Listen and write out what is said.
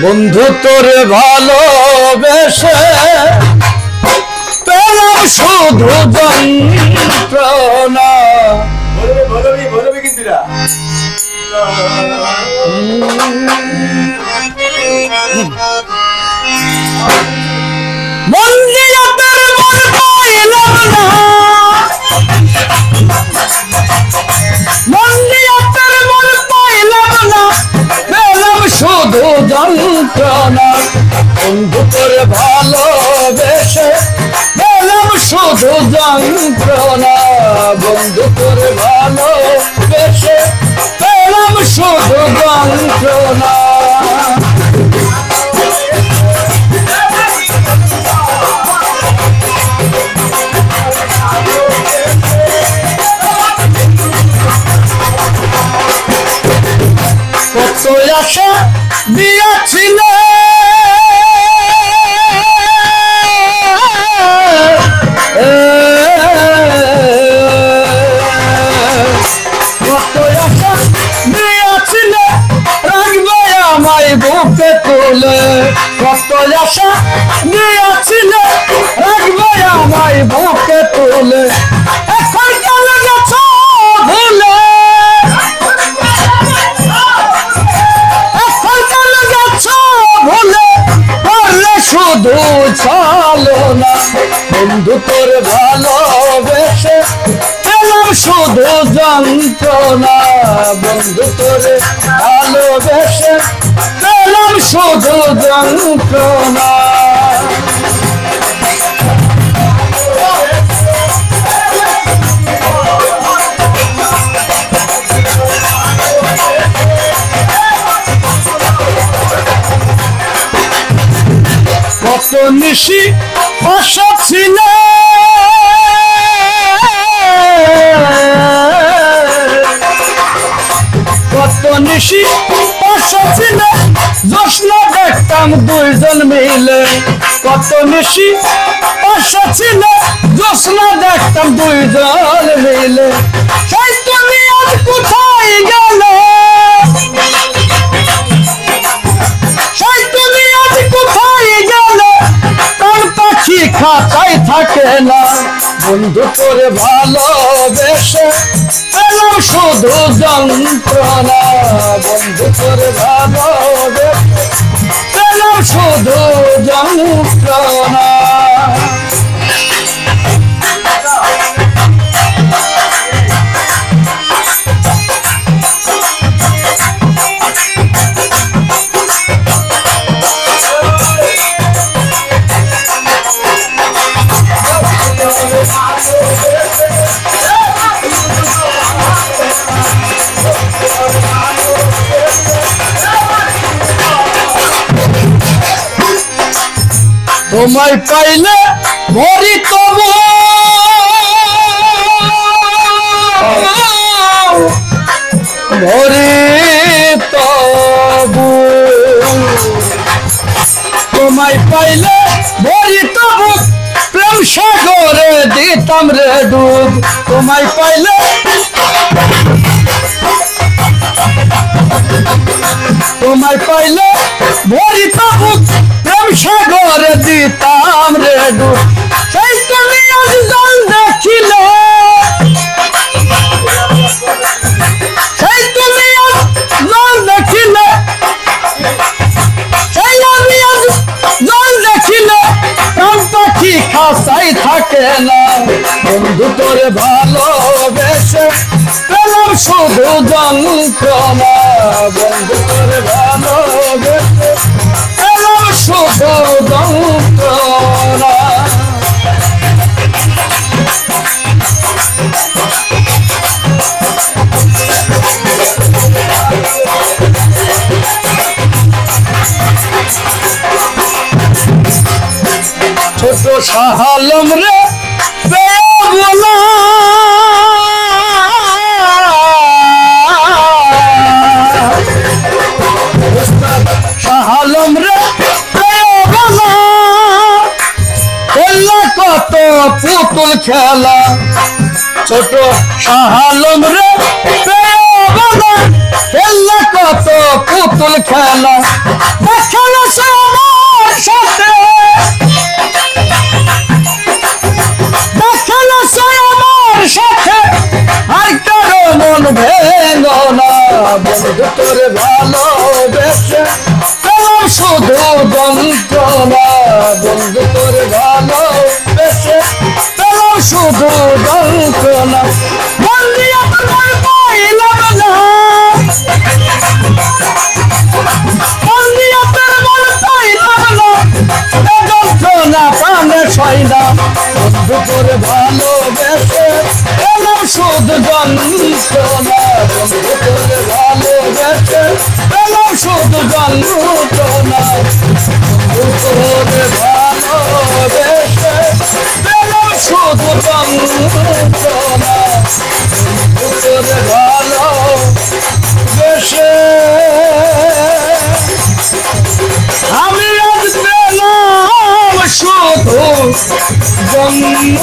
বন্ধু তোরে ভালোবেসে পেলাম শুধু যন্ত্রণা। বলবি কিন্তু মন্দিরাতের মন পাইলাম না, মন্দিরাতের মন পাইলাম না, পেলাম শুধু যন্ত্রণা। বন্ধু তোরে ভালোবেসে পেলাম শুধু যন্ত্রণা। বন্ধু তোরে ভালোবেসে পেলাম শুধু যন্ত্রণা। কত আশা দিয়েছিল কত আশা দিয়েছিল রাখবে আমায় বুকে তুলে। কত আশা দিয়েছিল রাখবে আমায় বুকে তুলে। এখন চলে গেছ ভুলে, শুধু চলো না। বন্ধু তোর ভালোবেসে পেলাম শুধু যন্ত্রণা। বন্ধু তোর ভালোবেসে পেলাম শুধু যন্ত্রণা। কত নিশি আশা ছিল কত নিশি আশা ছিল জোসনা দেখতাম দুইজন মিলে। কত নিশি আশা ছিল জোসনা দেখতাম দুইজন মিলে। সেই তুমি আজ কোথায় গেলে, সেই তুমি আজ কোথায় গেলে, কান পাখি খাঁচাই থাকে না। বন্ধু তোরে ভালোবেসে পেলাম শুধু যন্ত্রণা। বন্ধু তোরে ভালোবেসে পেলাম শুধু যন্ত্রণা। তোমায় পাইলে মরি তবু, মরি তবু। তোমায় পাইলে মরি তবু, প্রেম সাগরে দিতাম রে ডুব। তোমায় পাইলে, তোমায় পাইলে মরি তবু, প্রেম সাগরে দিতাম রে ডুব। সেই তুমি আজ জল দেখিলে, সেই তুমি আজ জল দেখিলে, সেই আমি আজ জল দেখিলে, কান পাখি খাঁচাই থাকে না। বন্ধু তোরে ভালোবেসে পেলাম শুধু যন্ত্রণা। বন্ধু তোরে ভালোবেসে পেলাম শুধু যন্ত্রণা। ছোট শাহালম রে বেবলা, শাহালম রে বেবলা, কত পুতুল খেলা। ছোট শাহালম রে বেবলা, কত পুতুল খেলা। ভালোবেসে এলাম শুধু যন্ত্রণা বন্ধু তোরে ভালোবেসে এলাম শুধু যন্ত্রণা বন্ধু তোরে ভালোবেসে এলাম শুধু যন্ত্রণা বন্ধু তোরে ভালোবেসে আমি আজ পেলাম শুধু জন্ম